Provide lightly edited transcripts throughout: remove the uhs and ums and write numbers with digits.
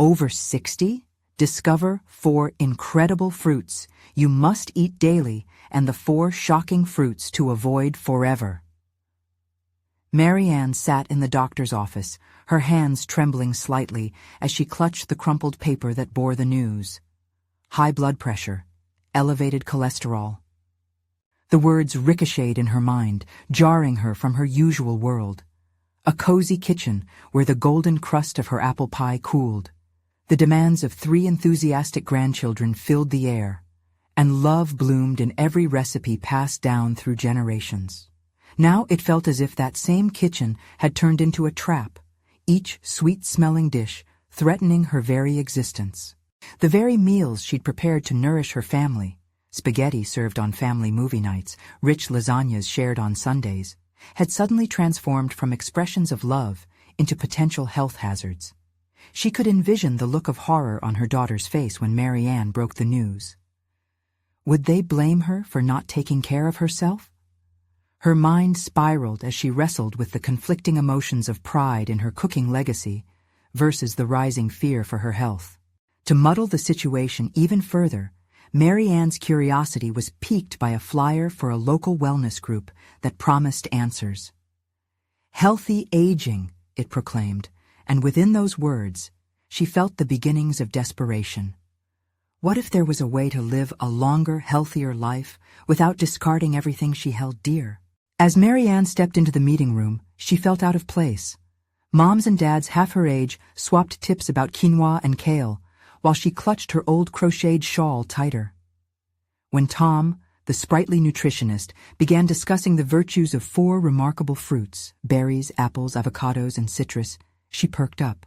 Over 60? Discover 4 incredible fruits you must eat daily and the 4 shocking fruits to avoid forever. Mary Ann sat in the doctor's office, her hands trembling slightly as she clutched the crumpled paper that bore the news. High blood pressure, elevated cholesterol. The words ricocheted in her mind, jarring her from her usual world. A cozy kitchen where the golden crust of her apple pie cooled. The demands of 3 enthusiastic grandchildren filled the air, and love bloomed in every recipe passed down through generations. Now it felt as if that same kitchen had turned into a trap, each sweet-smelling dish threatening her very existence. The very meals she'd prepared to nourish her family, spaghetti served on family movie nights, rich lasagnas shared on Sundays, had suddenly transformed from expressions of love into potential health hazards. She could envision the look of horror on her daughter's face when Mary Ann broke the news. Would they blame her for not taking care of herself? Her mind spiraled as she wrestled with the conflicting emotions of pride in her cooking legacy versus the rising fear for her health. To muddle the situation even further, Mary Ann's curiosity was piqued by a flyer for a local wellness group that promised answers. Healthy aging, it proclaimed, and within those words, she felt the beginnings of desperation. What if there was a way to live a longer, healthier life without discarding everything she held dear? As Mary Ann stepped into the meeting room, she felt out of place. Moms and dads half her age swapped tips about quinoa and kale, while she clutched her old crocheted shawl tighter. When Tom, the sprightly nutritionist, began discussing the virtues of 4 remarkable fruits, berries, apples, avocados, and citrus, she perked up.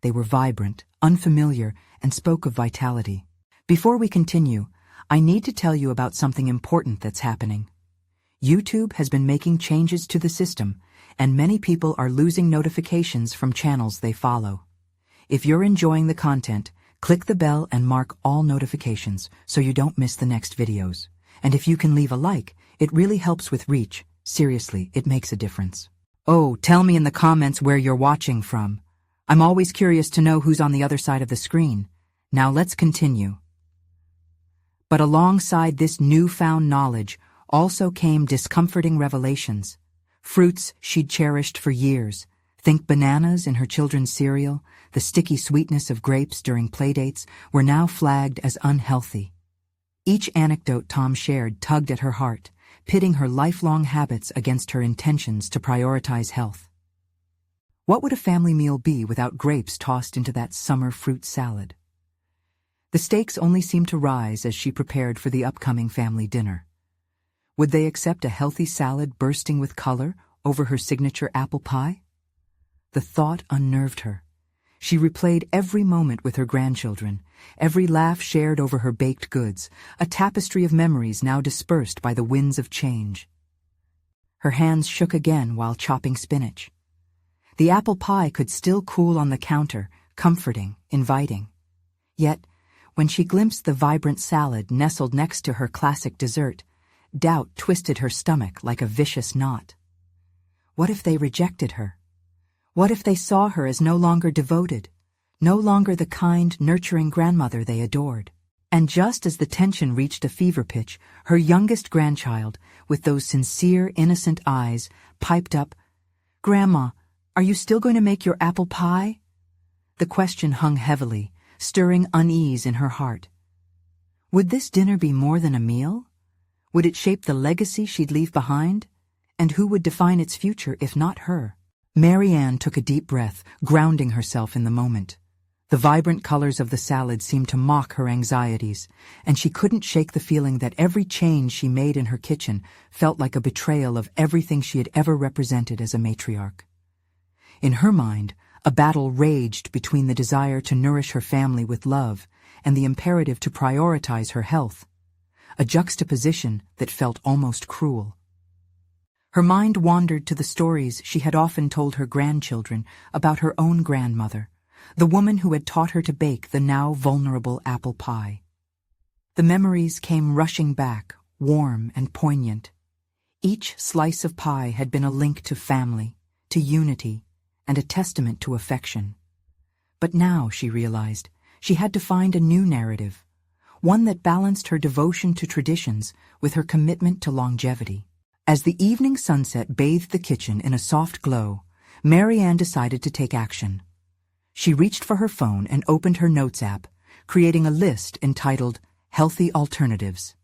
They were vibrant, unfamiliar, and spoke of vitality. Before we continue, I need to tell you about something important that's happening. YouTube has been making changes to the system, and many people are losing notifications from channels they follow. If you're enjoying the content, click the bell and mark all notifications so you don't miss the next videos. And if you can leave a like, it really helps with reach. Seriously, it makes a difference. Oh, tell me in the comments where you're watching from. I'm always curious to know who's on the other side of the screen. Now let's continue. But alongside this newfound knowledge also came discomforting revelations. Fruits she'd cherished for years. Think bananas in her children's cereal, the sticky sweetness of grapes during playdates, were now flagged as unhealthy. Each anecdote Tom shared tugged at her heart, pitting her lifelong habits against her intentions to prioritize health. What would a family meal be without grapes tossed into that summer fruit salad? The stakes only seemed to rise as she prepared for the upcoming family dinner. Would they accept a healthy salad bursting with color over her signature apple pie? The thought unnerved her. She replayed every moment with her grandchildren, every laugh shared over her baked goods, a tapestry of memories now dispersed by the winds of change. Her hands shook again while chopping spinach. The apple pie could still cool on the counter, comforting, inviting. Yet, when she glimpsed the vibrant salad nestled next to her classic dessert, doubt twisted her stomach like a vicious knot. What if they rejected her? What if they saw her as no longer devoted, no longer the kind, nurturing grandmother they adored? And just as the tension reached a fever pitch, her youngest grandchild, with those sincere, innocent eyes, piped up, "Grandma, are you still going to make your apple pie?" The question hung heavily, stirring unease in her heart. Would this dinner be more than a meal? Would it shape the legacy she'd leave behind? And who would define its future if not her? Mary Ann took a deep breath, grounding herself in the moment. The vibrant colors of the salad seemed to mock her anxieties, and she couldn't shake the feeling that every change she made in her kitchen felt like a betrayal of everything she had ever represented as a matriarch. In her mind, a battle raged between the desire to nourish her family with love and the imperative to prioritize her health, a juxtaposition that felt almost cruel. Her mind wandered to the stories she had often told her grandchildren about her own grandmother, the woman who had taught her to bake the now vulnerable apple pie. The memories came rushing back, warm and poignant. Each slice of pie had been a link to family, to unity, and a testament to affection. But now, she realized, she had to find a new narrative, one that balanced her devotion to traditions with her commitment to longevity. As the evening sunset bathed the kitchen in a soft glow, Mary Ann decided to take action. She reached for her phone and opened her Notes app, creating a list entitled Healthy Alternatives.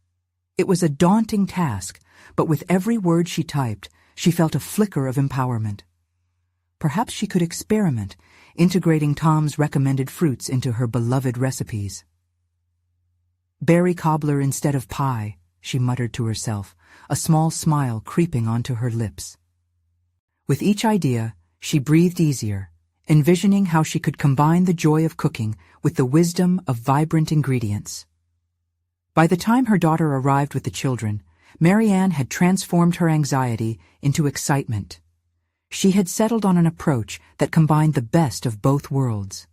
It was a daunting task, but with every word she typed, she felt a flicker of empowerment. Perhaps she could experiment, integrating Tom's recommended fruits into her beloved recipes. Berry cobbler instead of pie, she muttered to herself, a small smile creeping onto her lips. With each idea, she breathed easier, envisioning how she could combine the joy of cooking with the wisdom of vibrant ingredients. By the time her daughter arrived with the children, Mary Ann had transformed her anxiety into excitement. She had settled on an approach that combined the best of both worlds.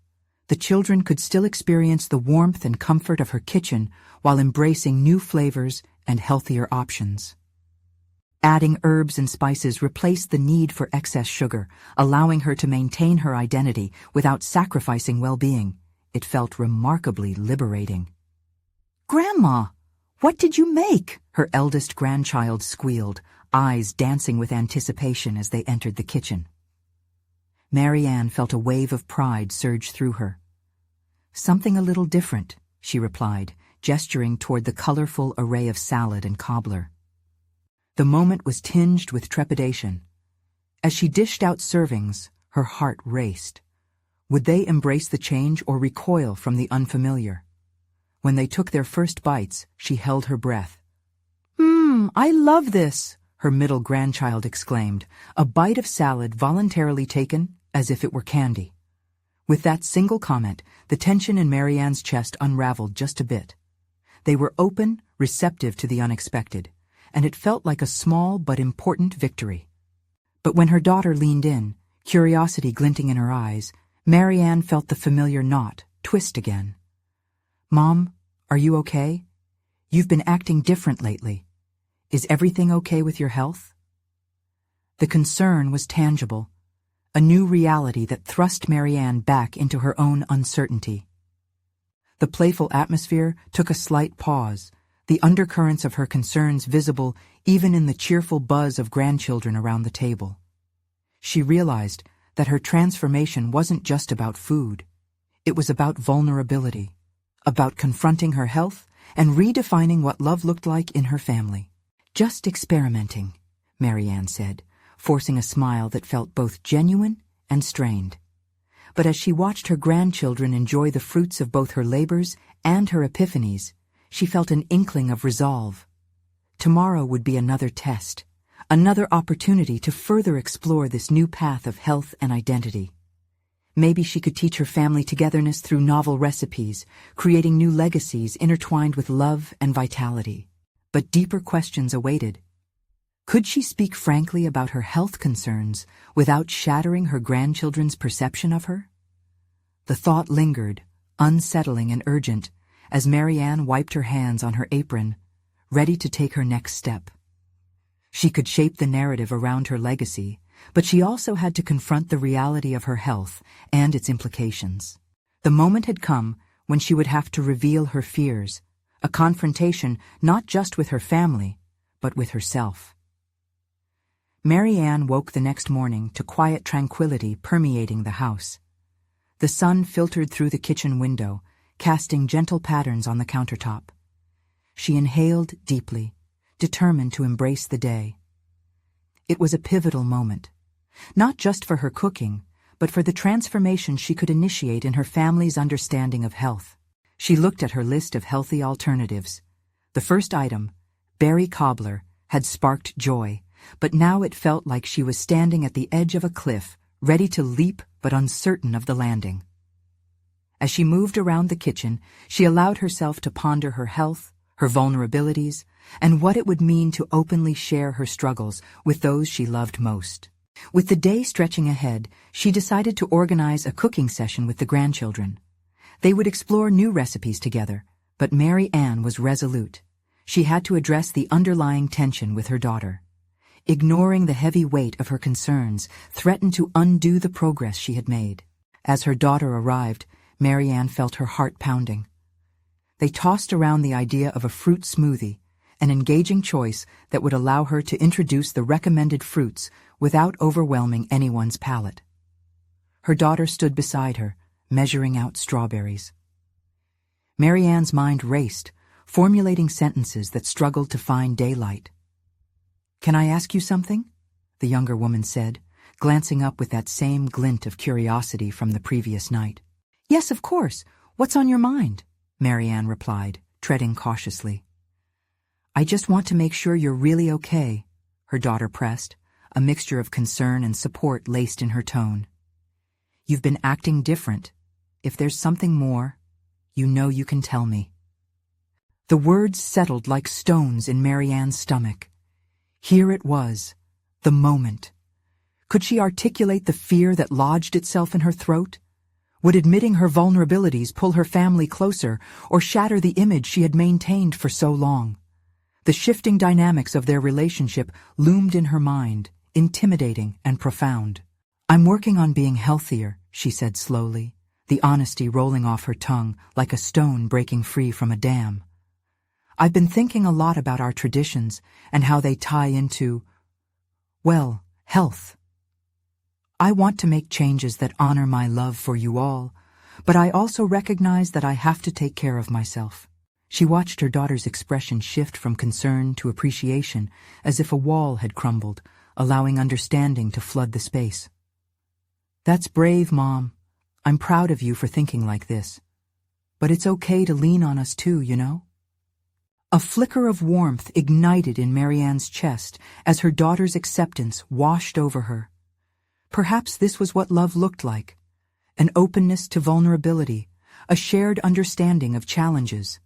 The children could still experience the warmth and comfort of her kitchen while embracing new flavors and healthier options. Adding herbs and spices replaced the need for excess sugar, allowing her to maintain her identity without sacrificing well-being. It felt remarkably liberating. "Grandma, what did you make?" her eldest grandchild squealed, eyes dancing with anticipation as they entered the kitchen. Mary Ann felt a wave of pride surge through her. "Something a little different," she replied, gesturing toward the colorful array of salad and cobbler. The moment was tinged with trepidation. As she dished out servings, her heart raced. Would they embrace the change or recoil from the unfamiliar? When they took their first bites, she held her breath. I love this," her middle grandchild exclaimed, a bite of salad voluntarily taken as if it were candy. With that single comment, the tension in Mary Ann's chest unraveled just a bit. They were open, receptive to the unexpected, and it felt like a small but important victory. But when her daughter leaned in, curiosity glinting in her eyes, Mary Ann felt the familiar knot twist again. "Mom, are you okay? You've been acting different lately. Is everything okay with your health?" The concern was tangible, a new reality that thrust Mary Ann back into her own uncertainty. The playful atmosphere took a slight pause, the undercurrents of her concerns visible even in the cheerful buzz of grandchildren around the table. She realized that her transformation wasn't just about food. It was about vulnerability, about confronting her health and redefining what love looked like in her family. "Just experimenting," Mary Ann said, forcing a smile that felt both genuine and strained. But as she watched her grandchildren enjoy the fruits of both her labors and her epiphanies, she felt an inkling of resolve. Tomorrow would be another test, another opportunity to further explore this new path of health and identity. Maybe she could teach her family togetherness through novel recipes, creating new legacies intertwined with love and vitality. But deeper questions awaited. Could she speak frankly about her health concerns without shattering her grandchildren's perception of her? The thought lingered, unsettling and urgent, as Mary Ann wiped her hands on her apron, ready to take her next step. She could shape the narrative around her legacy, but she also had to confront the reality of her health and its implications. The moment had come when she would have to reveal her fears, a confrontation not just with her family, but with herself. Mary Ann woke the next morning to quiet tranquility permeating the house. The sun filtered through the kitchen window, casting gentle patterns on the countertop. She inhaled deeply, determined to embrace the day. It was a pivotal moment, not just for her cooking, but for the transformation she could initiate in her family's understanding of health. She looked at her list of healthy alternatives. The first item, berry cobbler, had sparked joy, but now it felt like she was standing at the edge of a cliff, ready to leap but uncertain of the landing. As she moved around the kitchen, she allowed herself to ponder her health, her vulnerabilities, and what it would mean to openly share her struggles with those she loved most. With the day stretching ahead, she decided to organize a cooking session with the grandchildren. They would explore new recipes together, but Mary Ann was resolute. She had to address the underlying tension with her daughter. Ignoring the heavy weight of her concerns threatened to undo the progress she had made. As her daughter arrived, Marianne felt her heart pounding. They tossed around the idea of a fruit smoothie, an engaging choice that would allow her to introduce the recommended fruits without overwhelming anyone's palate. Her daughter stood beside her, measuring out strawberries. Marianne's mind raced, formulating sentences that struggled to find daylight. "Can I ask you something?" the younger woman said, glancing up with that same glint of curiosity from the previous night. "Yes, of course. What's on your mind?" Marianne replied, treading cautiously. "I just want to make sure you're really okay," her daughter pressed, a mixture of concern and support laced in her tone. "You've been acting different. If there's something more, you know you can tell me." The words settled like stones in Marianne's stomach. Here it was, the moment. Could she articulate the fear that lodged itself in her throat? Would admitting her vulnerabilities pull her family closer or shatter the image she had maintained for so long? The shifting dynamics of their relationship loomed in her mind, intimidating and profound. "I'm working on being healthier," she said slowly, the honesty rolling off her tongue like a stone breaking free from a dam. "I've been thinking a lot about our traditions and how they tie into, well, health. I want to make changes that honor my love for you all, but I also recognize that I have to take care of myself." She watched her daughter's expression shift from concern to appreciation, as if a wall had crumbled, allowing understanding to flood the space. "That's brave, Mom. I'm proud of you for thinking like this. But it's okay to lean on us too, you know?" A flicker of warmth ignited in Marianne's chest as her daughter's acceptance washed over her. Perhaps this was what love looked like, an openness to vulnerability, a shared understanding of challenges.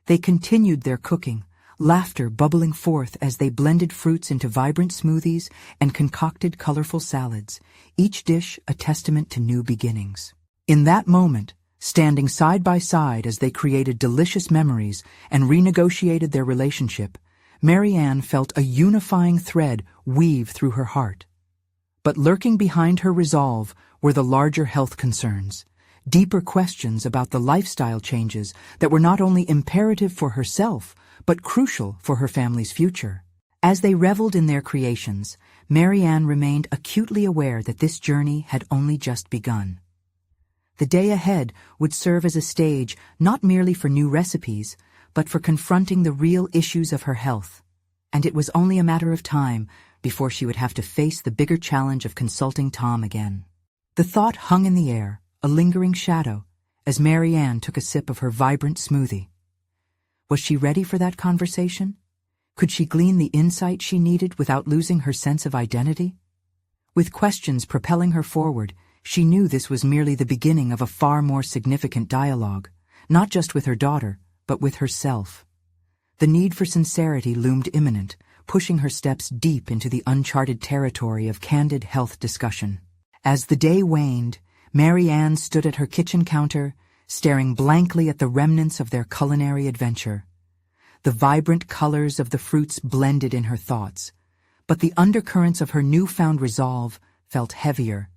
They continued their cooking, laughter bubbling forth as they blended fruits into vibrant smoothies and concocted colorful salads, each dish a testament to new beginnings. In that moment, standing side by side as they created delicious memories and renegotiated their relationship, Marianne felt a unifying thread weave through her heart. But lurking behind her resolve were the larger health concerns, deeper questions about the lifestyle changes that were not only imperative for herself, but crucial for her family's future. As they reveled in their creations, Marianne remained acutely aware that this journey had only just begun. The day ahead would serve as a stage not merely for new recipes, but for confronting the real issues of her health. And it was only a matter of time before she would have to face the bigger challenge of consulting Tom again. The thought hung in the air, a lingering shadow, as Marianne took a sip of her vibrant smoothie. Was she ready for that conversation? Could she glean the insight she needed without losing her sense of identity? With questions propelling her forward, she knew this was merely the beginning of a far more significant dialogue, not just with her daughter, but with herself. The need for sincerity loomed imminent, pushing her steps deep into the uncharted territory of candid health discussion. As the day waned, Marianne stood at her kitchen counter, staring blankly at the remnants of their culinary adventure. The vibrant colors of the fruits blended in her thoughts, but the undercurrents of her newfound resolve felt heavier.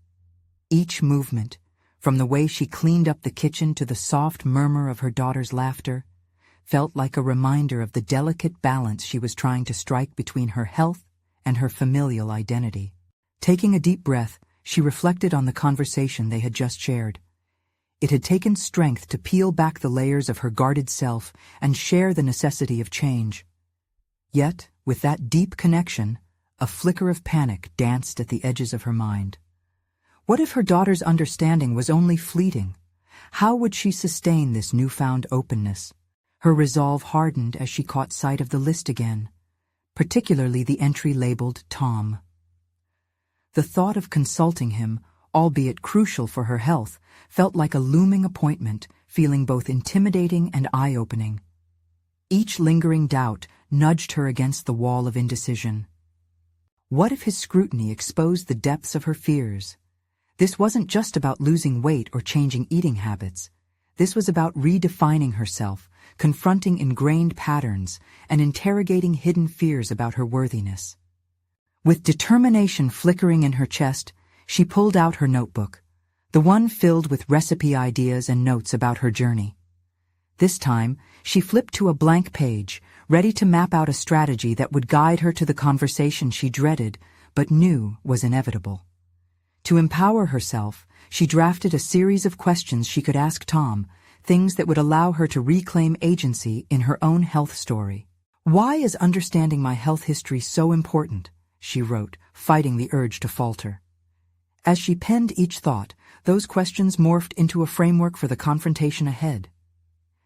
Each movement, from the way she cleaned up the kitchen to the soft murmur of her daughter's laughter, felt like a reminder of the delicate balance she was trying to strike between her health and her familial identity. Taking a deep breath, she reflected on the conversation they had just shared. It had taken strength to peel back the layers of her guarded self and share the necessity of change. Yet, with that deep connection, a flicker of panic danced at the edges of her mind. What if her daughter's understanding was only fleeting? How would she sustain this newfound openness? Her resolve hardened as she caught sight of the list again, particularly the entry labeled Tom. The thought of consulting him, albeit crucial for her health, felt like a looming appointment, feeling both intimidating and eye-opening. Each lingering doubt nudged her against the wall of indecision. What if his scrutiny exposed the depths of her fears? This wasn't just about losing weight or changing eating habits. This was about redefining herself, confronting ingrained patterns, and interrogating hidden fears about her worthiness. With determination flickering in her chest, she pulled out her notebook. the one filled with recipe ideas and notes about her journey. This time, she flipped to a blank page, ready to map out a strategy that would guide her to the conversation she dreaded, but knew was inevitable. To empower herself, she drafted a series of questions she could ask Tom, things that would allow her to reclaim agency in her own health story. "Why is understanding my health history so important?" she wrote, fighting the urge to falter. As she penned each thought, those questions morphed into a framework for the confrontation ahead.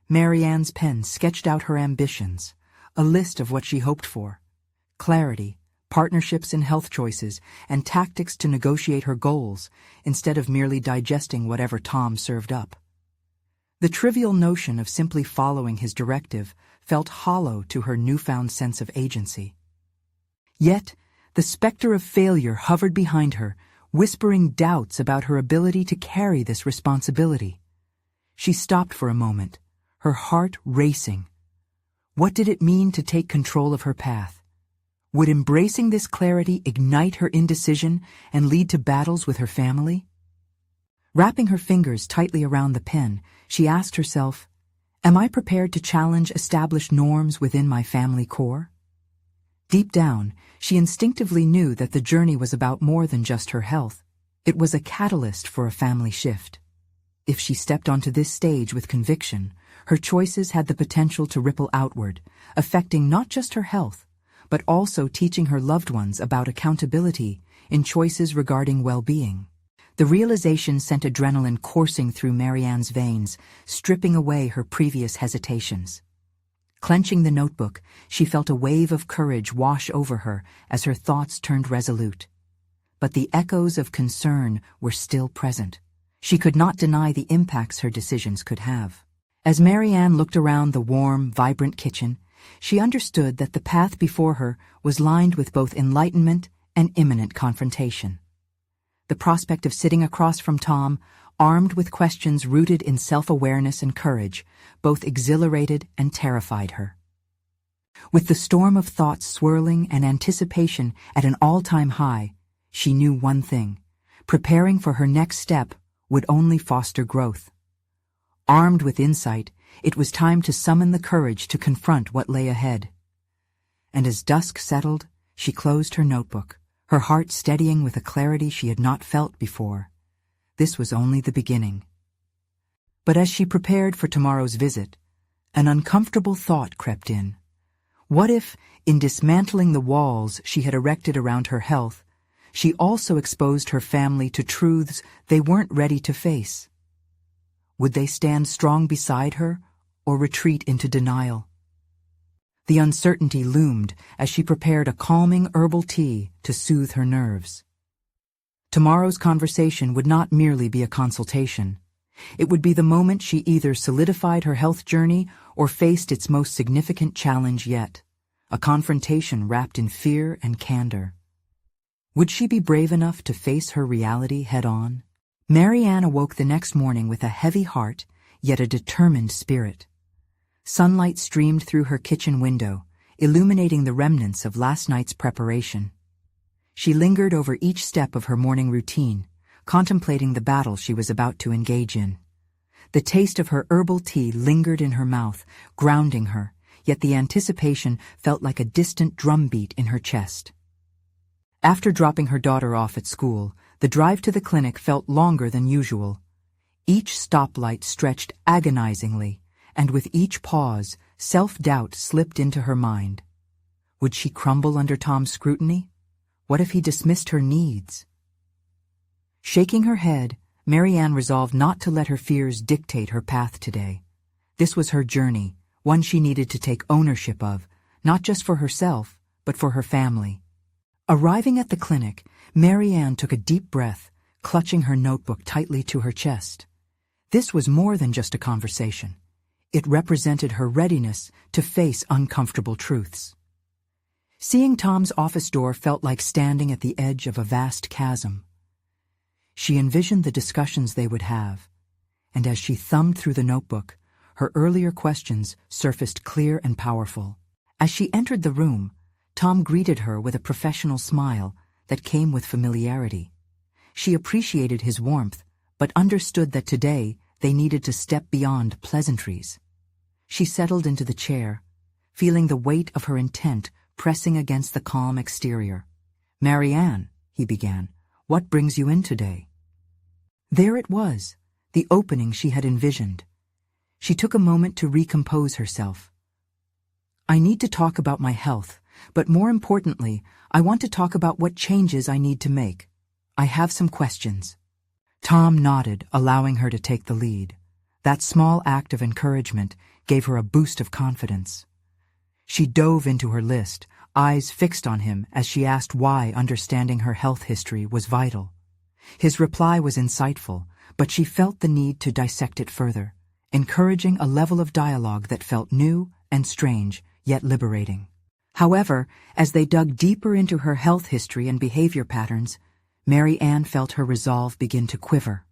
Mary Ann's pen sketched out her ambitions, a list of what she hoped for: clarity, partnerships in health choices, and tactics to negotiate her goals, instead of merely digesting whatever Tom served up. The trivial notion of simply following his directive felt hollow to her newfound sense of agency. Yet, the specter of failure hovered behind her, whispering doubts about her ability to carry this responsibility. She stopped for a moment, her heart racing. What did it mean to take control of her path? Would embracing this clarity ignite her indecision and lead to battles with her family? Wrapping her fingers tightly around the pen, she asked herself, "Am I prepared to challenge established norms within my family core?" Deep down, she instinctively knew that the journey was about more than just her health. It was a catalyst for a family shift. If she stepped onto this stage with conviction, her choices had the potential to ripple outward, affecting not just her health, but also teaching her loved ones about accountability in choices regarding well-being. The realization sent adrenaline coursing through Mary Ann's veins, stripping away her previous hesitations. Clenching the notebook, she felt a wave of courage wash over her as her thoughts turned resolute. But the echoes of concern were still present. She could not deny the impacts her decisions could have. As Mary Ann looked around the warm, vibrant kitchen, she understood that the path before her was lined with both enlightenment and imminent confrontation. The prospect of sitting across from Tom, armed with questions rooted in self-awareness and courage, both exhilarated and terrified her. With the storm of thoughts swirling and anticipation at an all-time high, she knew one thing: preparing for her next step would only foster growth. Armed with insight, it was time to summon the courage to confront what lay ahead. And as dusk settled, she closed her notebook, her heart steadying with a clarity she had not felt before. This was only the beginning. But as she prepared for tomorrow's visit, an uncomfortable thought crept in. What if, in dismantling the walls she had erected around her health, she also exposed her family to truths they weren't ready to face? Would they stand strong beside her, or retreat into denial? The uncertainty loomed as she prepared a calming herbal tea to soothe her nerves. Tomorrow's conversation would not merely be a consultation. It would be the moment she either solidified her health journey or faced its most significant challenge yet, a confrontation wrapped in fear and candor. Would she be brave enough to face her reality head-on? Mary Ann awoke the next morning with a heavy heart, yet a determined spirit. Sunlight streamed through her kitchen window, illuminating the remnants of last night's preparation. She lingered over each step of her morning routine, contemplating the battle she was about to engage in. The taste of her herbal tea lingered in her mouth, grounding her, yet the anticipation felt like a distant drumbeat in her chest. After dropping her daughter off at school, the drive to the clinic felt longer than usual. Each stoplight stretched agonizingly, and with each pause, self-doubt slipped into her mind. Would she crumble under Tom's scrutiny? What if he dismissed her needs? Shaking her head, Mary Ann resolved not to let her fears dictate her path today. This was her journey, one she needed to take ownership of, not just for herself, but for her family. Arriving at the clinic, Mary Ann took a deep breath, clutching her notebook tightly to her chest. This was more than just a conversation. It represented her readiness to face uncomfortable truths. Seeing Tom's office door felt like standing at the edge of a vast chasm. She envisioned the discussions they would have, and as she thumbed through the notebook, her earlier questions surfaced clear and powerful. As she entered the room, Tom greeted her with a professional smile that came with familiarity. She appreciated his warmth, but understood that today they needed to step beyond pleasantries. She settled into the chair, feeling the weight of her intent pressing against the calm exterior. "Marianne," he began, "what brings you in today?" There it was, the opening she had envisioned. She took a moment to recompose herself. "I need to talk about my health, but more importantly, I want to talk about what changes I need to make. I have some questions." Tom nodded, allowing her to take the lead. That small act of encouragement gave her a boost of confidence. She dove into her list, eyes fixed on him as she asked why understanding her health history was vital. His reply was insightful, but she felt the need to dissect it further, encouraging a level of dialogue that felt new and strange, yet liberating. However, as they dug deeper into her health history and behavior patterns, Marianne felt her resolve begin to quiver.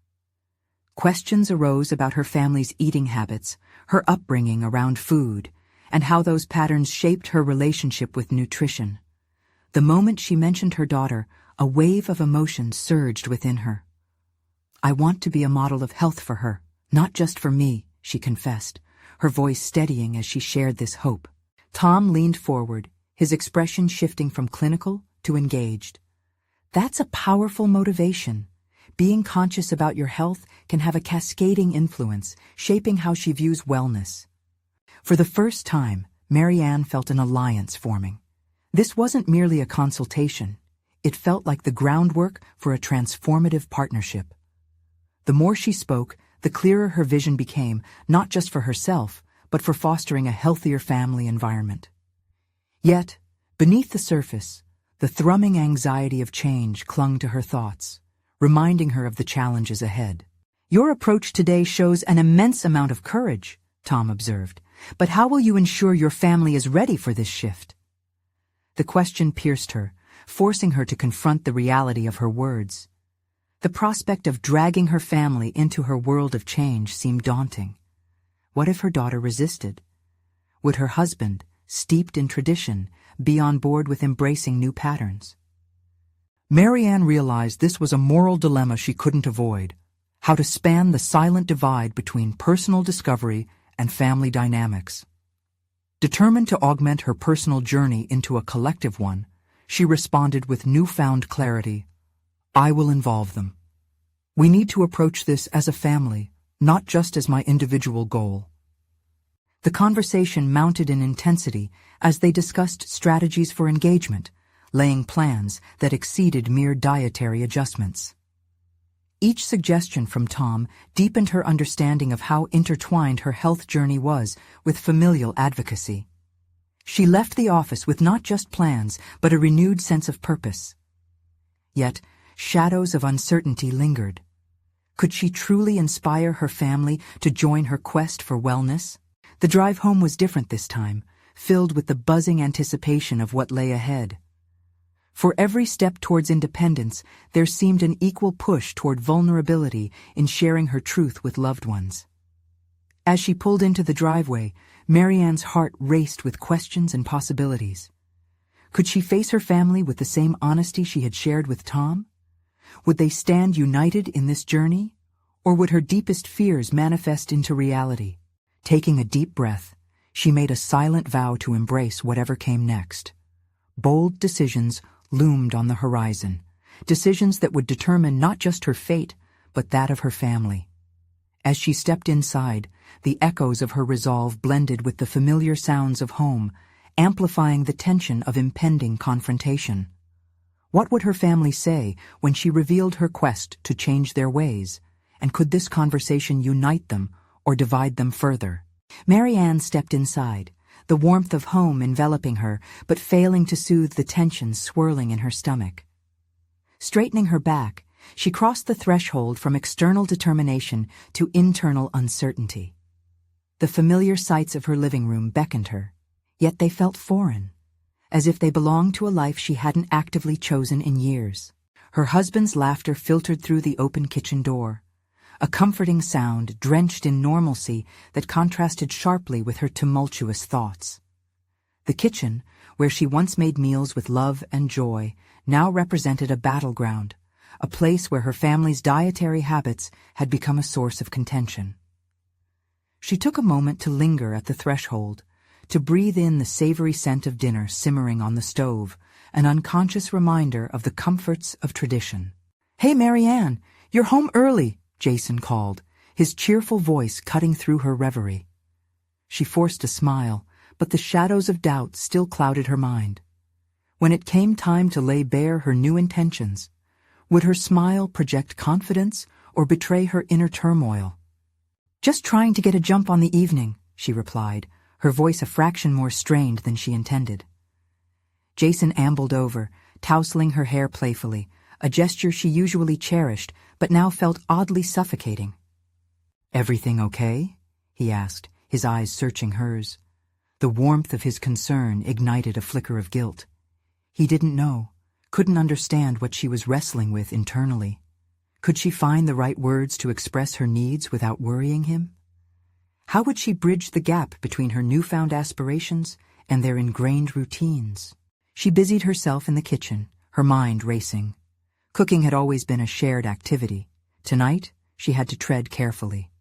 Questions arose about her family's eating habits, her upbringing around food, and how those patterns shaped her relationship with nutrition. The moment she mentioned her daughter, a wave of emotion surged within her. "I want to be a model of health for her, not just for me," she confessed, her voice steadying as she shared this hope. Tom leaned forward, his expression shifting from clinical to engaged. "That's a powerful motivation. Being conscious about your health can have a cascading influence, shaping how she views wellness." For the first time, Marianne felt an alliance forming. This wasn't merely a consultation. It felt like the groundwork for a transformative partnership. The more she spoke, the clearer her vision became, not just for herself, but for fostering a healthier family environment. Yet, beneath the surface, the thrumming anxiety of change clung to her thoughts, reminding her of the challenges ahead. "Your approach today shows an immense amount of courage," Tom observed, "but how will you ensure your family is ready for this shift?" The question pierced her, forcing her to confront the reality of her words. The prospect of dragging her family into her world of change seemed daunting. What if her daughter resisted? Would her husband, steeped in tradition, be on board with embracing new patterns? Marianne realized this was a moral dilemma she couldn't avoid: how to span the silent divide between personal discovery and family dynamics. Determined to augment her personal journey into a collective one, she responded with newfound clarity: "I will involve them. We need to approach this as a family, not just as my individual goal." The conversation mounted in intensity as they discussed strategies for engagement, laying plans that exceeded mere dietary adjustments. Each suggestion from Tom deepened her understanding of how intertwined her health journey was with familial advocacy. She left the office with not just plans, but a renewed sense of purpose. Yet, shadows of uncertainty lingered. Could she truly inspire her family to join her quest for wellness? The drive home was different this time, filled with the buzzing anticipation of what lay ahead. For every step towards independence, there seemed an equal push toward vulnerability in sharing her truth with loved ones. As she pulled into the driveway, Marianne's heart raced with questions and possibilities. Could she face her family with the same honesty she had shared with Tom? Would they stand united in this journey? Or would her deepest fears manifest into reality? Taking a deep breath, she made a silent vow to embrace whatever came next. Bold decisions loomed on the horizon, decisions that would determine not just her fate, but that of her family. As she stepped inside, the echoes of her resolve blended with the familiar sounds of home, amplifying the tension of impending confrontation. What would her family say when she revealed her quest to change their ways, and could this conversation unite them or divide them further? Marianne stepped inside, the warmth of home enveloping her, but failing to soothe the tension swirling in her stomach. Straightening her back, she crossed the threshold from external determination to internal uncertainty. The familiar sights of her living room beckoned her, yet they felt foreign, as if they belonged to a life she hadn't actively chosen in years. Her husband's laughter filtered through the open kitchen door, a comforting sound drenched in normalcy that contrasted sharply with her tumultuous thoughts. The kitchen, where she once made meals with love and joy, now represented a battleground, a place where her family's dietary habits had become a source of contention. She took a moment to linger at the threshold, to breathe in the savory scent of dinner simmering on the stove, an unconscious reminder of the comforts of tradition. "Hey, Marianne, you're home early," Jason called, his cheerful voice cutting through her reverie. She forced a smile, but the shadows of doubt still clouded her mind. When it came time to lay bare her new intentions, would her smile project confidence or betray her inner turmoil? "Just trying to get a jump on the evening," she replied, her voice a fraction more strained than she intended. Jason ambled over, tousling her hair playfully, a gesture she usually cherished but now felt oddly suffocating. "Everything okay?" he asked, his eyes searching hers. The warmth of his concern ignited a flicker of guilt. He didn't know, couldn't understand what she was wrestling with internally. Could she find the right words to express her needs without worrying him? How would she bridge the gap between her newfound aspirations and their ingrained routines? She busied herself in the kitchen, her mind racing. Cooking had always been a shared activity. Tonight, she had to tread carefully.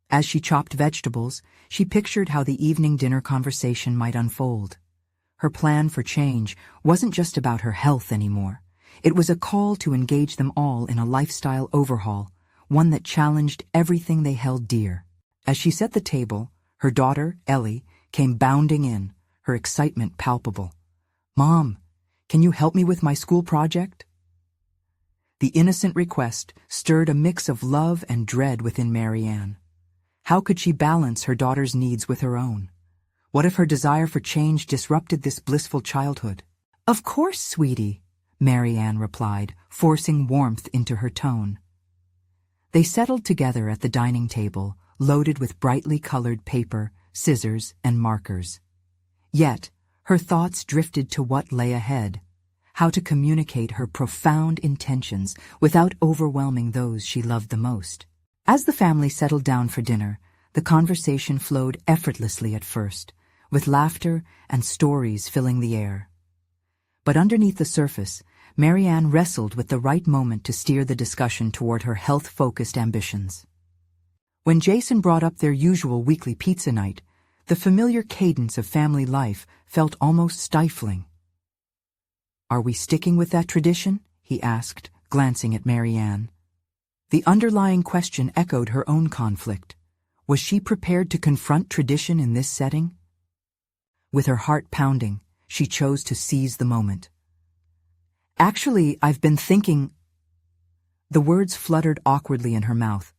As she chopped vegetables, she pictured how the evening dinner conversation might unfold. Her plan for change wasn't just about her health anymore. It was a call to engage them all in a lifestyle overhaul, one that challenged everything they held dear. As she set the table, her daughter, Ellie, came bounding in, her excitement palpable. "Mom, can you help me with my school project?" The innocent request stirred a mix of love and dread within Marianne. How could she balance her daughter's needs with her own? What if her desire for change disrupted this blissful childhood? "Of course, sweetie," Marianne replied, forcing warmth into her tone. They settled together at the dining table, loaded with brightly colored paper, scissors, and markers. Yet, her thoughts drifted to what lay ahead, how to communicate her profound intentions without overwhelming those she loved the most. As the family settled down for dinner, the conversation flowed effortlessly at first, with laughter and stories filling the air. But underneath the surface, Marianne wrestled with the right moment to steer the discussion toward her health-focused ambitions. When Jason brought up their usual weekly pizza night, the familiar cadence of family life felt almost stifling. "Are we sticking with that tradition?" he asked, glancing at Marianne. The underlying question echoed her own conflict. Was she prepared to confront tradition in this setting? With her heart pounding, she chose to seize the moment. "Actually, I've been thinking—" The words fluttered awkwardly in her mouth,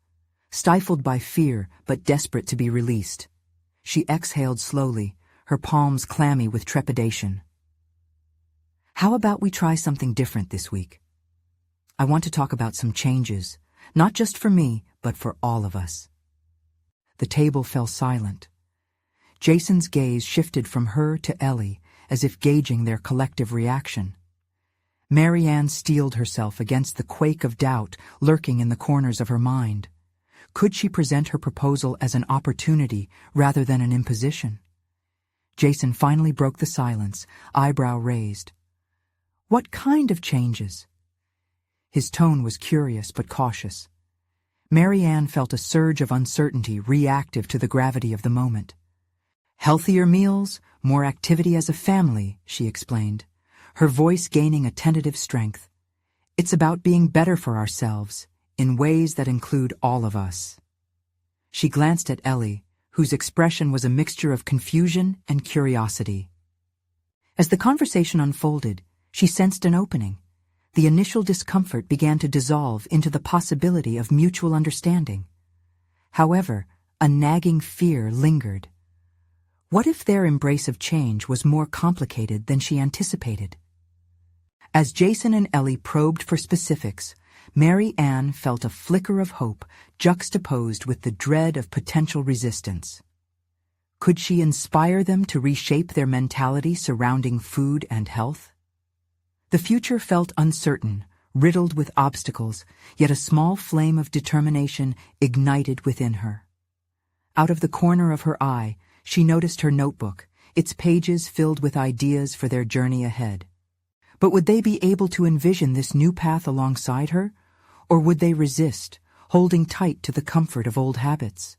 stifled by fear but desperate to be released. She exhaled slowly, her palms clammy with trepidation. "How about we try something different this week? I want to talk about some changes, not just for me, but for all of us." The table fell silent. Jason's gaze shifted from her to Ellie, as if gauging their collective reaction. Marianne steeled herself against the quake of doubt lurking in the corners of her mind. Could she present her proposal as an opportunity rather than an imposition? Jason finally broke the silence, eyebrow raised. "What kind of changes?" His tone was curious but cautious. Marianne felt a surge of uncertainty reactive to the gravity of the moment. "Healthier meals, more activity as a family," she explained, her voice gaining a tentative strength. "It's about being better for ourselves, in ways that include all of us." She glanced at Ellie, whose expression was a mixture of confusion and curiosity. As the conversation unfolded, she sensed an opening. The initial discomfort began to dissolve into the possibility of mutual understanding. However, a nagging fear lingered. What if their embrace of change was more complicated than she anticipated? As Jason and Ellie probed for specifics, Marianne felt a flicker of hope juxtaposed with the dread of potential resistance. Could she inspire them to reshape their mentality surrounding food and health? The future felt uncertain, riddled with obstacles, yet a small flame of determination ignited within her. Out of the corner of her eye, she noticed her notebook, its pages filled with ideas for their journey ahead. But would they be able to envision this new path alongside her? Or would they resist, holding tight to the comfort of old habits?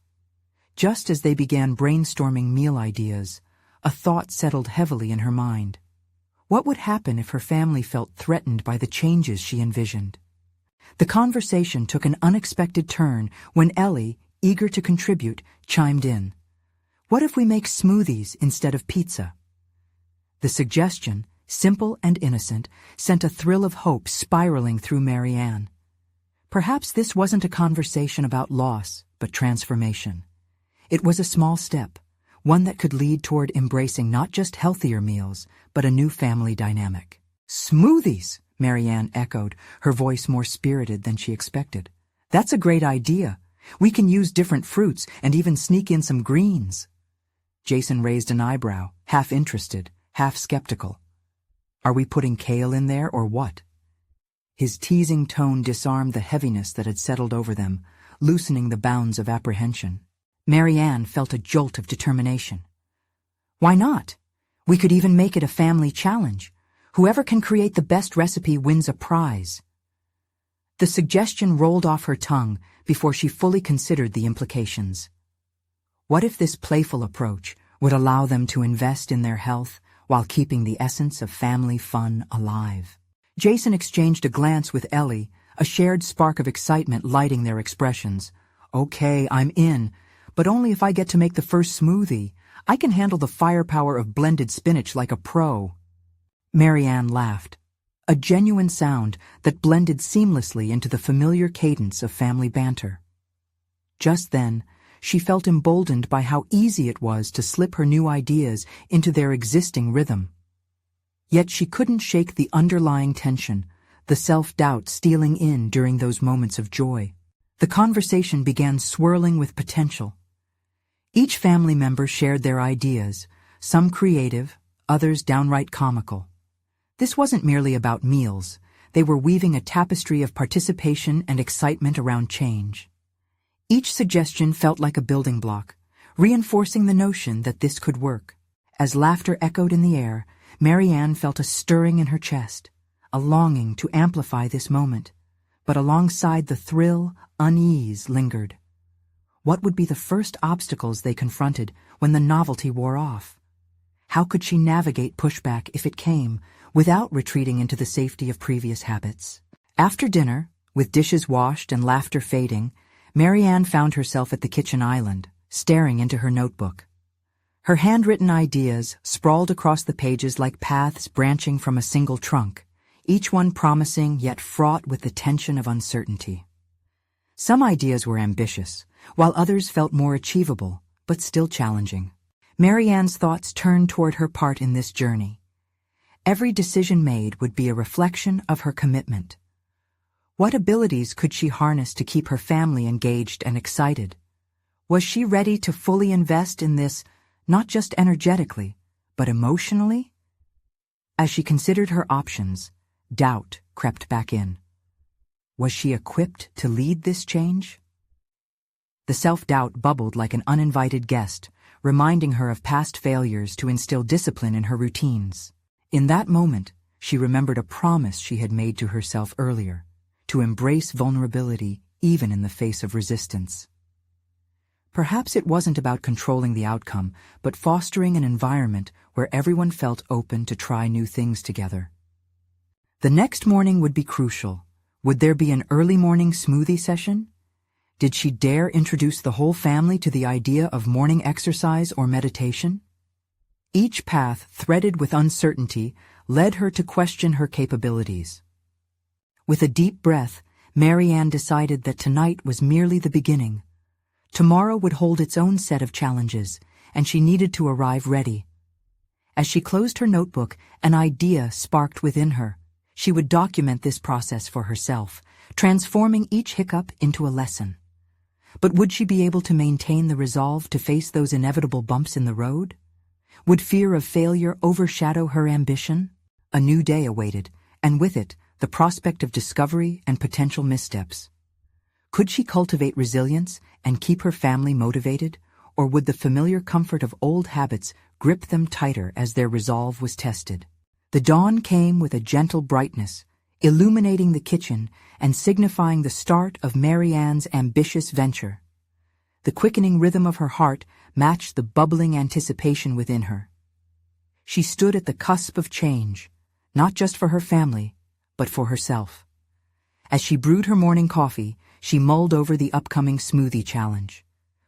Just as they began brainstorming meal ideas, a thought settled heavily in her mind. What would happen if her family felt threatened by the changes she envisioned? The conversation took an unexpected turn when Ellie, eager to contribute, chimed in. What if we make smoothies instead of pizza? The suggestion, simple and innocent, sent a thrill of hope spiraling through Marianne. Perhaps this wasn't a conversation about loss, but transformation. It was a small step, one that could lead toward embracing not just healthier meals, but a new family dynamic. Smoothies, Marianne echoed, her voice more spirited than she expected. That's a great idea. We can use different fruits and even sneak in some greens. Jason raised an eyebrow, half interested, half skeptical. Are we putting kale in there or what? His teasing tone disarmed the heaviness that had settled over them, loosening the bounds of apprehension. Marianne felt a jolt of determination. Why not? We could even make it a family challenge. Whoever can create the best recipe wins a prize. The suggestion rolled off her tongue before she fully considered the implications. What if this playful approach would allow them to invest in their health while keeping the essence of family fun alive? Jason exchanged a glance with Ellie, a shared spark of excitement lighting their expressions. Okay, I'm in, but only if I get to make the first smoothie. I can handle the firepower of blended spinach like a pro. Marianne laughed, a genuine sound that blended seamlessly into the familiar cadence of family banter. Just then, she felt emboldened by how easy it was to slip her new ideas into their existing rhythm. Yet she couldn't shake the underlying tension, the self-doubt stealing in during those moments of joy. The conversation began swirling with potential. Each family member shared their ideas, some creative, others downright comical. This wasn't merely about meals. They were weaving a tapestry of participation and excitement around change. Each suggestion felt like a building block, reinforcing the notion that this could work. As laughter echoed in the air, Marianne felt a stirring in her chest, a longing to amplify this moment. But alongside the thrill, unease lingered. What would be the first obstacles they confronted when the novelty wore off? How could she navigate pushback if it came, without retreating into the safety of previous habits? After dinner, with dishes washed and laughter fading, Marianne found herself at the kitchen island, staring into her notebook. Her handwritten ideas sprawled across the pages like paths branching from a single trunk, each one promising yet fraught with the tension of uncertainty. Some ideas were ambitious, while others felt more achievable, but still challenging. Marianne's thoughts turned toward her part in this journey. Every decision made would be a reflection of her commitment. What abilities could she harness to keep her family engaged and excited? Was she ready to fully invest in this, not just energetically, but emotionally? As she considered her options, doubt crept back in. Was she equipped to lead this change? The self-doubt bubbled like an uninvited guest, reminding her of past failures to instill discipline in her routines. In that moment, she remembered a promise she had made to herself earlier, to embrace vulnerability even in the face of resistance. Perhaps it wasn't about controlling the outcome, but fostering an environment where everyone felt open to try new things together. The next morning would be crucial. Would there be an early morning smoothie session? Did she dare introduce the whole family to the idea of morning exercise or meditation? Each path, threaded with uncertainty, led her to question her capabilities. With a deep breath, Marianne decided that tonight was merely the beginning. Tomorrow would hold its own set of challenges, and she needed to arrive ready. As she closed her notebook, an idea sparked within her. She would document this process for herself, transforming each hiccup into a lesson. But would she be able to maintain the resolve to face those inevitable bumps in the road? Would fear of failure overshadow her ambition? A new day awaited, and with it, the prospect of discovery and potential missteps. Could she cultivate resilience and keep her family motivated, or would the familiar comfort of old habits grip them tighter as their resolve was tested? The dawn came with a gentle brightness, illuminating the kitchen and signifying the start of Mary Ann's ambitious venture. The quickening rhythm of her heart matched the bubbling anticipation within her. She stood at the cusp of change, not just for her family, but for herself. As she brewed her morning coffee, she mulled over the upcoming smoothie challenge.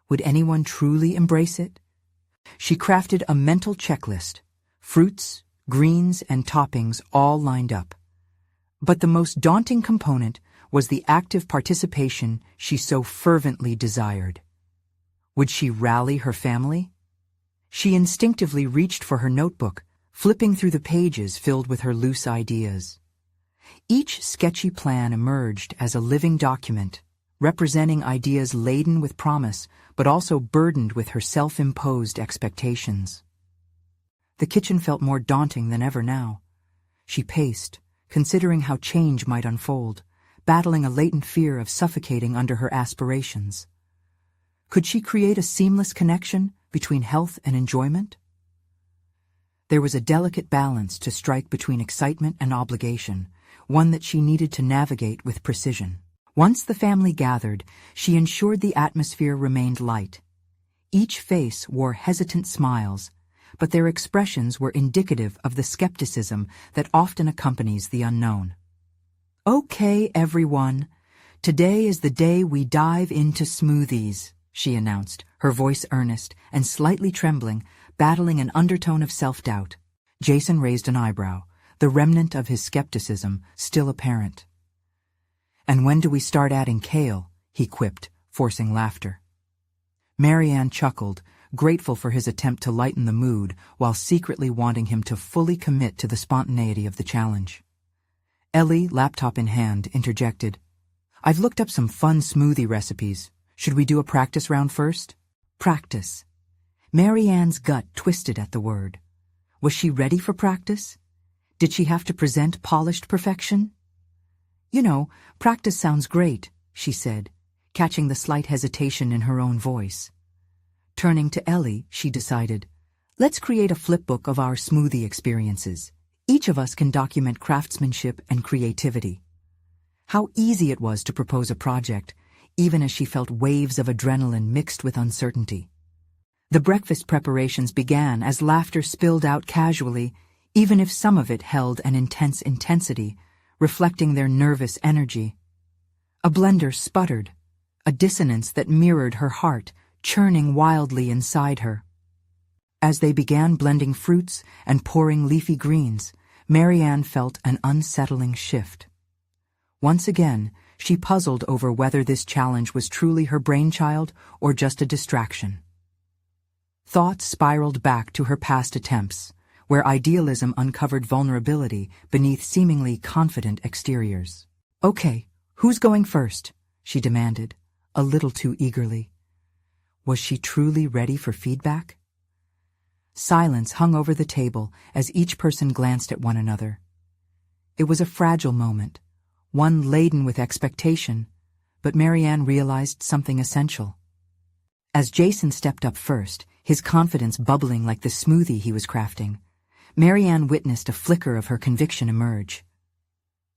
Would anyone truly embrace it? She crafted a mental checklist, fruits, greens, and toppings all lined up. But the most daunting component was the active participation she so fervently desired. Would she rally her family? She instinctively reached for her notebook, flipping through the pages filled with her loose ideas. Each sketchy plan emerged as a living document, representing ideas laden with promise, but also burdened with her self-imposed expectations. The kitchen felt more daunting than ever now. She paced, considering how change might unfold, battling a latent fear of suffocating under her aspirations. Could she create a seamless connection between health and enjoyment? There was a delicate balance to strike between excitement and obligation, one that she needed to navigate with precision. Once the family gathered, she ensured the atmosphere remained light. Each face wore hesitant smiles, but their expressions were indicative of the skepticism that often accompanies the unknown. "Okay, everyone. Today is the day we dive into smoothies," she announced, her voice earnest and slightly trembling, battling an undertone of self-doubt. Jason raised an eyebrow, the remnant of his skepticism still apparent. "And when do we start adding kale?" he quipped, forcing laughter. Mary Ann chuckled, grateful for his attempt to lighten the mood while secretly wanting him to fully commit to the spontaneity of the challenge. Ellie, laptop in hand, interjected, "I've looked up some fun smoothie recipes. Should we do a practice round first?" Practice. Mary Ann's gut twisted at the word. Was she ready for practice? Did she have to present polished perfection? "You know, practice sounds great," she said, catching the slight hesitation in her own voice. Turning to Ellie, she decided, "Let's create a flipbook of our smoothie experiences. Each of us can document craftsmanship and creativity." How easy it was to propose a project, even as she felt waves of adrenaline mixed with uncertainty. The breakfast preparations began as laughter spilled out casually, even if some of it held an intense intensity, reflecting their nervous energy. A blender sputtered, a dissonance that mirrored her heart, churning wildly inside her. As they began blending fruits and pouring leafy greens, Mary Ann felt an unsettling shift. Once again, she puzzled over whether this challenge was truly her brainchild or just a distraction. Thoughts spiraled back to her past attempts, where idealism uncovered vulnerability beneath seemingly confident exteriors. "Okay, who's going first?" she demanded, a little too eagerly. Was she truly ready for feedback? Silence hung over the table as each person glanced at one another. It was a fragile moment, one laden with expectation, but Mary Ann realized something essential. As Jason stepped up first, his confidence bubbling like the smoothie he was crafting, Mary Ann witnessed a flicker of her conviction emerge.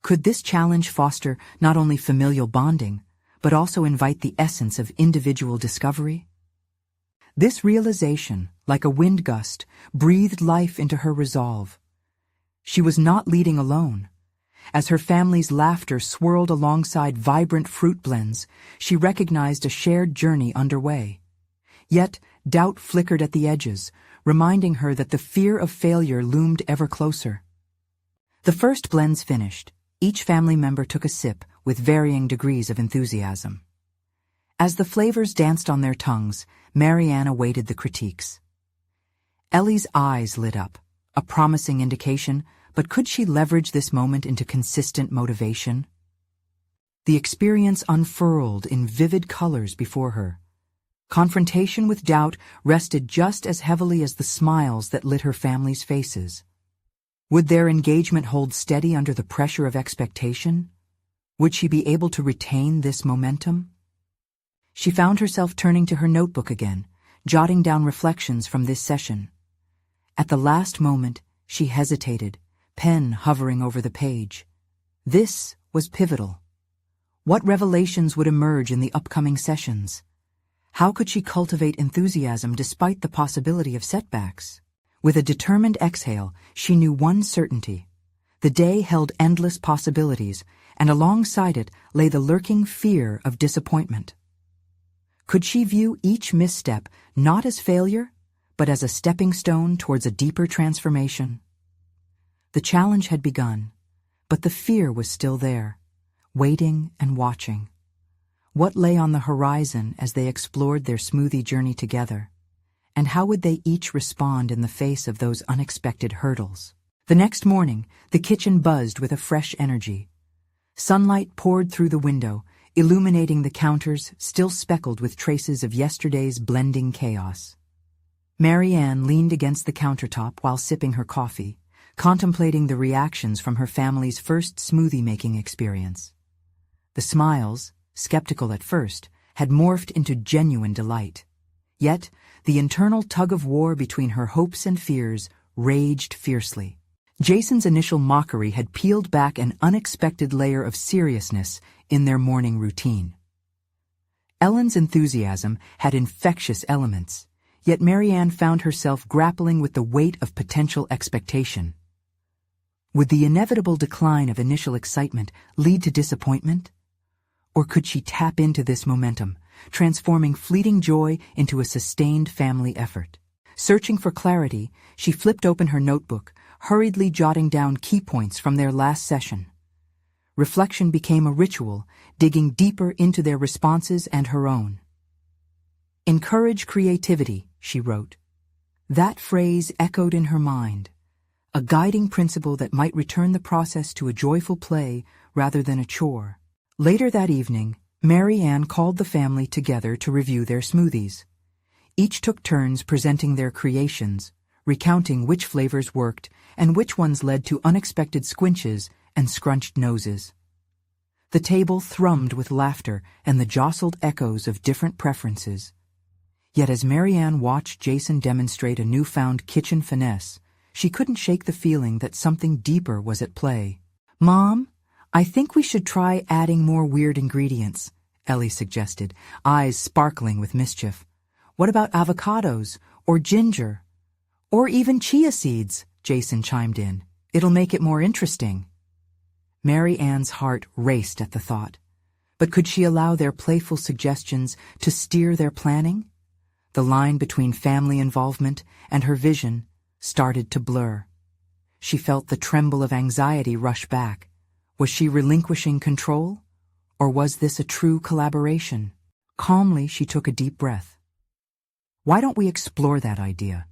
Could this challenge foster not only familial bonding, but also invite the essence of individual discovery? This realization, like a wind gust, breathed life into her resolve. She was not leading alone. As her family's laughter swirled alongside vibrant fruit blends, she recognized a shared journey underway. Yet, doubt flickered at the edges, reminding her that the fear of failure loomed ever closer. The first blends finished. Each family member took a sip with varying degrees of enthusiasm. As the flavors danced on their tongues, Mary Ann awaited the critiques. Ellie's eyes lit up, a promising indication, but could she leverage this moment into consistent motivation? The experience unfurled in vivid colors before her. Confrontation with doubt rested just as heavily as the smiles that lit her family's faces. Would their engagement hold steady under the pressure of expectation? Would she be able to retain this momentum? She found herself turning to her notebook again, jotting down reflections from this session. At the last moment, she hesitated, pen hovering over the page. This was pivotal. What revelations would emerge in the upcoming sessions? How could she cultivate enthusiasm despite the possibility of setbacks? With a determined exhale, she knew one certainty. The day held endless possibilities, and alongside it lay the lurking fear of disappointment. Could she view each misstep not as failure, but as a stepping stone towards a deeper transformation? The challenge had begun, but the fear was still there, waiting and watching. What lay on the horizon as they explored their smoothie journey together? And how would they each respond in the face of those unexpected hurdles? The next morning, the kitchen buzzed with a fresh energy. Sunlight poured through the window, illuminating the counters still speckled with traces of yesterday's blending chaos. Mary Ann leaned against the countertop while sipping her coffee, contemplating the reactions from her family's first smoothie-making experience. The smiles, skeptical at first, had morphed into genuine delight. Yet, the internal tug-of-war between her hopes and fears raged fiercely. Jason's initial mockery had peeled back an unexpected layer of seriousness in their morning routine. Ellen's enthusiasm had infectious elements, yet Mary Ann found herself grappling with the weight of potential expectation. Would the inevitable decline of initial excitement lead to disappointment? Or could she tap into this momentum, transforming fleeting joy into a sustained family effort? Searching for clarity, she flipped open her notebook, hurriedly jotting down key points from their last session. Reflection became a ritual, digging deeper into their responses and her own. "Encourage creativity," she wrote. That phrase echoed in her mind, a guiding principle that might return the process to a joyful play rather than a chore. Later that evening, Mary Ann called the family together to review their smoothies. Each took turns presenting their creations, recounting which flavors worked and which ones led to unexpected squinches and scrunched noses. The table thrummed with laughter and the jostled echoes of different preferences. Yet as Mary Ann watched Jason demonstrate a newfound kitchen finesse, she couldn't shake the feeling that something deeper was at play. "Mom, I think we should try adding more weird ingredients," Ellie suggested, eyes sparkling with mischief. "What about avocados, or ginger? Or even chia seeds," Jason chimed in. "It'll make it more interesting." Mary Ann's heart raced at the thought. But could she allow their playful suggestions to steer their planning? The line between family involvement and her vision started to blur. She felt the tremble of anxiety rush back. Was she relinquishing control? Or was this a true collaboration? Calmly, she took a deep breath. "Why don't we explore that idea?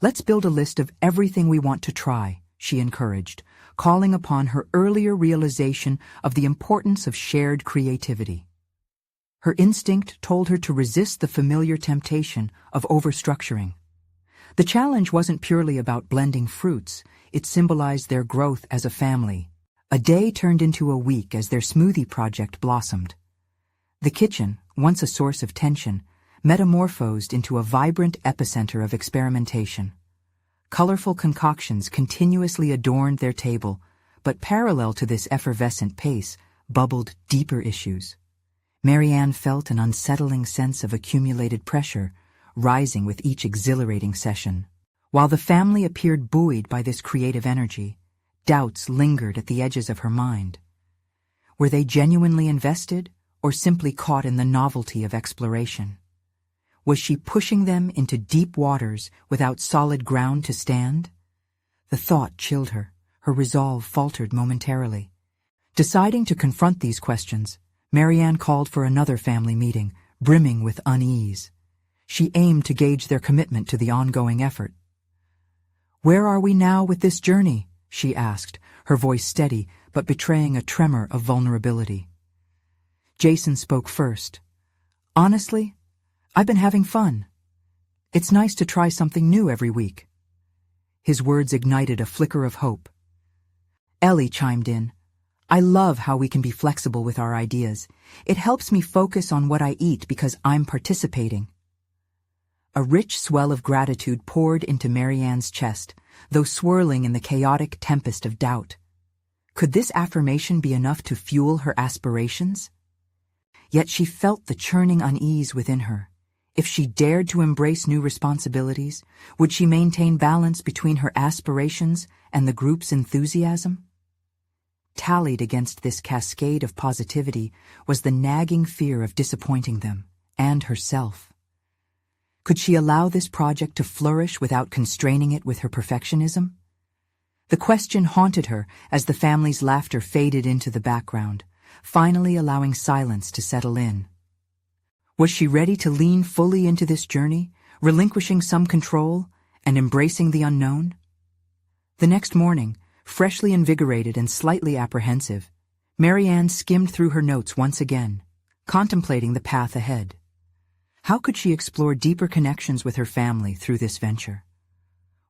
Let's build a list of everything we want to try," she encouraged, calling upon her earlier realization of the importance of shared creativity. Her instinct told her to resist the familiar temptation of overstructuring. The challenge wasn't purely about blending fruits, it symbolized their growth as a family. A day turned into a week as their smoothie project blossomed. The kitchen, once a source of tension, metamorphosed into a vibrant epicenter of experimentation. Colorful concoctions continuously adorned their table, but parallel to this effervescent pace bubbled deeper issues. Mary Ann felt an unsettling sense of accumulated pressure, rising with each exhilarating session. While the family appeared buoyed by this creative energy, doubts lingered at the edges of her mind. Were they genuinely invested, or simply caught in the novelty of exploration? Was she pushing them into deep waters without solid ground to stand? The thought chilled her, her resolve faltered momentarily. Deciding to confront these questions, Mary Ann called for another family meeting, brimming with unease. She aimed to gauge their commitment to the ongoing effort. "Where are we now with this journey?" she asked, her voice steady but betraying a tremor of vulnerability. Jason spoke first. "Honestly, I've been having fun. It's nice to try something new every week." His words ignited a flicker of hope. Ellie chimed in. "I love how we can be flexible with our ideas. It helps me focus on what I eat because I'm participating." A rich swell of gratitude poured into Mary Ann's chest, though swirling in the chaotic tempest of doubt. Could this affirmation be enough to fuel her aspirations? Yet she felt the churning unease within her. If she dared to embrace new responsibilities, would she maintain balance between her aspirations and the group's enthusiasm? Tallied against this cascade of positivity was the nagging fear of disappointing them and herself. Could she allow this project to flourish without constraining it with her perfectionism? The question haunted her as the family's laughter faded into the background, finally allowing silence to settle in. Was she ready to lean fully into this journey, relinquishing some control and embracing the unknown? The next morning, freshly invigorated and slightly apprehensive, Marianne skimmed through her notes once again, contemplating the path ahead. How could she explore deeper connections with her family through this venture?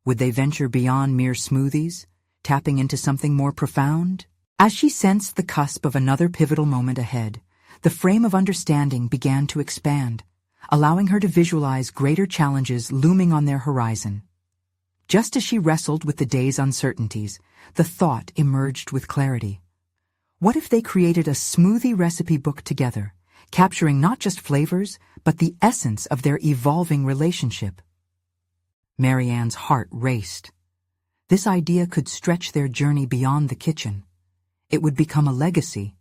Would they venture beyond mere smoothies, tapping into something more profound? As she sensed the cusp of another pivotal moment ahead, the frame of understanding began to expand, allowing her to visualize greater challenges looming on their horizon. Just as she wrestled with the day's uncertainties, the thought emerged with clarity. What if they created a smoothie recipe book together, capturing not just flavors, but the essence of their evolving relationship? Marianne's heart raced. This idea could stretch their journey beyond the kitchen. It would become a legacy,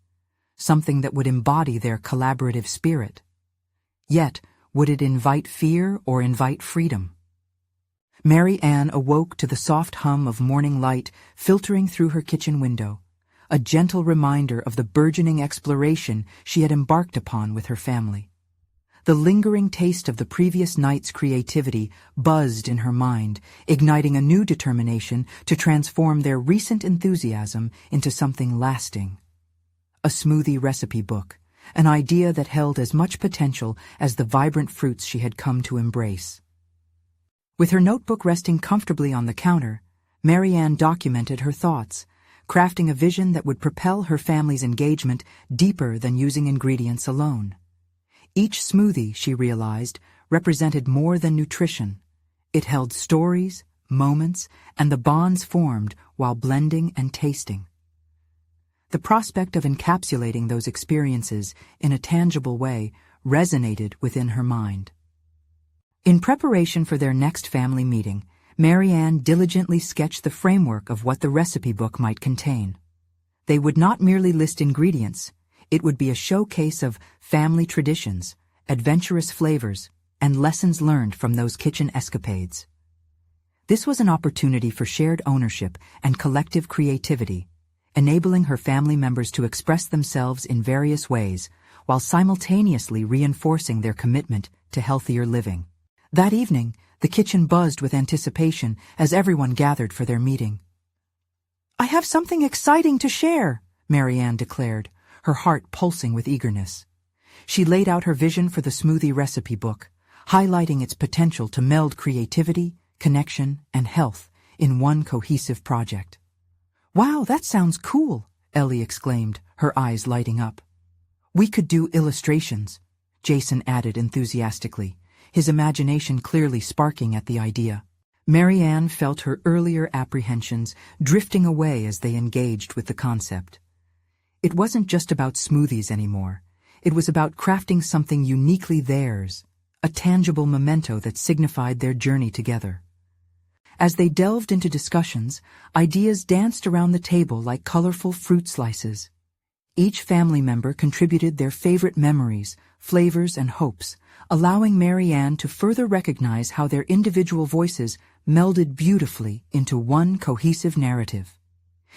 something that would embody their collaborative spirit. Yet, would it invite fear or invite freedom? Marianne awoke to the soft hum of morning light filtering through her kitchen window, a gentle reminder of the burgeoning exploration she had embarked upon with her family. The lingering taste of the previous night's creativity buzzed in her mind, igniting a new determination to transform their recent enthusiasm into something lasting. A smoothie recipe book, an idea that held as much potential as the vibrant fruits she had come to embrace. With her notebook resting comfortably on the counter, Marianne documented her thoughts, crafting a vision that would propel her family's engagement deeper than using ingredients alone. Each smoothie, she realized, represented more than nutrition. It held stories, moments, and the bonds formed while blending and tasting. The prospect of encapsulating those experiences in a tangible way resonated within her mind. In preparation for their next family meeting, Marianne diligently sketched the framework of what the recipe book might contain. They would not merely list ingredients. It would be a showcase of family traditions, adventurous flavors, and lessons learned from those kitchen escapades. This was an opportunity for shared ownership and collective creativity, enabling her family members to express themselves in various ways while simultaneously reinforcing their commitment to healthier living. That evening, the kitchen buzzed with anticipation as everyone gathered for their meeting. "I have something exciting to share," Marianne declared, her heart pulsing with eagerness. She laid out her vision for the smoothie recipe book, highlighting its potential to meld creativity, connection, and health in one cohesive project. "Wow, that sounds cool," Ellie exclaimed, her eyes lighting up. "We could do illustrations," Jason added enthusiastically, his imagination clearly sparking at the idea. Marianne felt her earlier apprehensions drifting away as they engaged with the concept. It wasn't just about smoothies anymore. It was about crafting something uniquely theirs, a tangible memento that signified their journey together. As they delved into discussions, ideas danced around the table like colorful fruit slices. Each family member contributed their favorite memories, flavors, and hopes, allowing Marianne to further recognize how their individual voices melded beautifully into one cohesive narrative.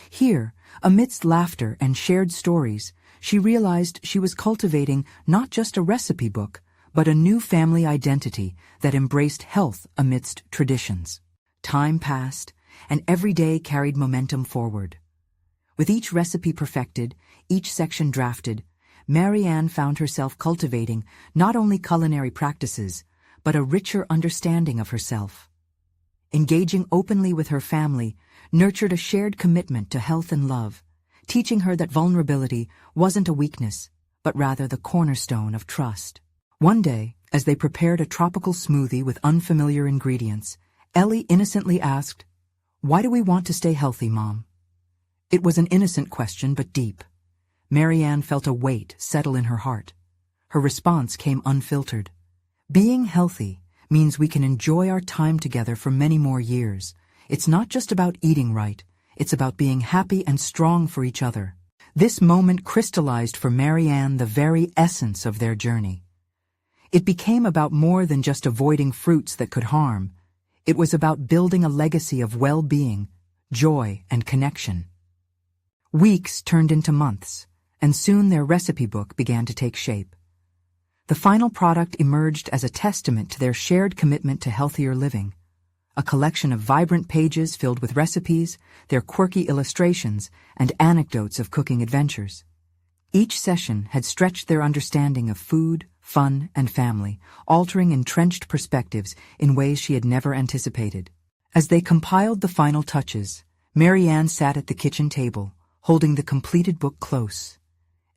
Here, amidst laughter and shared stories, she realized she was cultivating not just a recipe book, but a new family identity that embraced health amidst traditions. Time passed, and every day carried momentum forward. With each recipe perfected, each section drafted, Marianne found herself cultivating not only culinary practices, but a richer understanding of herself. Engaging openly with her family nurtured a shared commitment to health and love, teaching her that vulnerability wasn't a weakness, but rather the cornerstone of trust. One day, as they prepared a tropical smoothie with unfamiliar ingredients, Ellie innocently asked, "Why do we want to stay healthy, Mom?" It was an innocent question, but deep. Marianne felt a weight settle in her heart. Her response came unfiltered. Being healthy means we can enjoy our time together for many more years. It's not just about eating right, it's about being happy and strong for each other. This moment crystallized for Marianne the very essence of their journey. It became about more than just avoiding fruits that could harm. It was about building a legacy of well-being, joy, and connection. Weeks turned into months, and soon their recipe book began to take shape. The final product emerged as a testament to their shared commitment to healthier living. A collection of vibrant pages filled with recipes, their quirky illustrations, and anecdotes of cooking adventures. Each session had stretched their understanding of food, fun, and family, altering entrenched perspectives in ways she had never anticipated. As they compiled the final touches, Marianne sat at the kitchen table, holding the completed book close.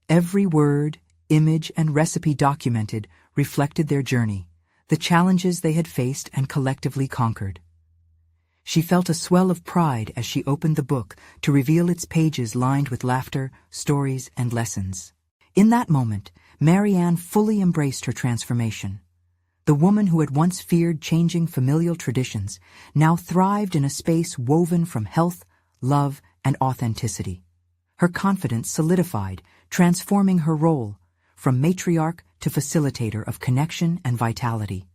Every word, image, and recipe documented reflected their journey, the challenges they had faced and collectively conquered. She felt a swell of pride as she opened the book to reveal its pages lined with laughter, stories, and lessons. In that moment, Marianne fully embraced her transformation. The woman who had once feared changing familial traditions now thrived in a space woven from health, love, and authenticity. Her confidence solidified, transforming her role from matriarch to facilitator of connection and vitality.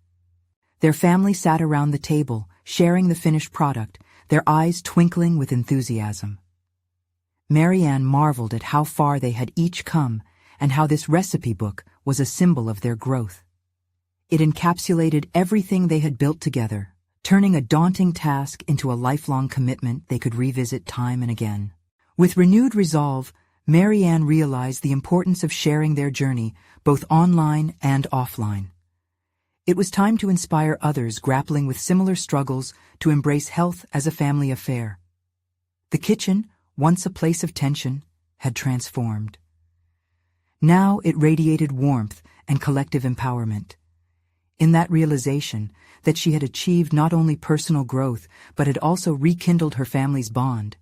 Their family sat around the table, sharing the finished product, their eyes twinkling with enthusiasm. Marianne marveled at how far they had each come and how this recipe book was a symbol of their growth. It encapsulated everything they had built together, turning a daunting task into a lifelong commitment they could revisit time and again. With renewed resolve, Marianne realized the importance of sharing their journey, both online and offline. It was time to inspire others grappling with similar struggles to embrace health as a family affair. The kitchen, once a place of tension, had transformed. Now it radiated warmth and collective empowerment. In that realization that she had achieved not only personal growth but had also rekindled her family's bond,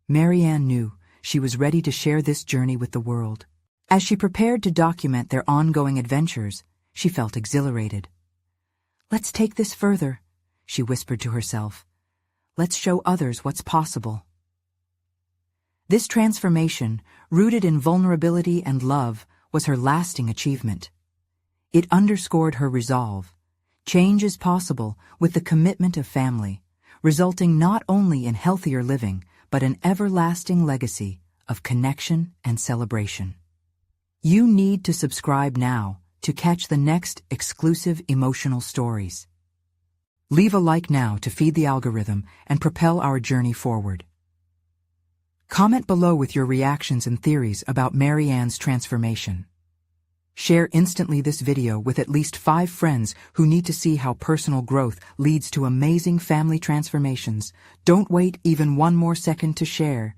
Marianne knew she was ready to share this journey with the world. As she prepared to document their ongoing adventures, she felt exhilarated. "Let's take this further," she whispered to herself. "Let's show others what's possible." This transformation, rooted in vulnerability and love, was her lasting achievement. It underscored her resolve. Change is possible with the commitment of family, resulting not only in healthier living, but an everlasting legacy of connection and celebration. You need to subscribe now to catch the next exclusive emotional stories. Leave a like now to feed the algorithm and propel our journey forward. Comment below with your reactions and theories about Marianne's transformation. Share instantly this video with at least 5 friends who need to see how personal growth leads to amazing family transformations. Don't wait even one more second to share.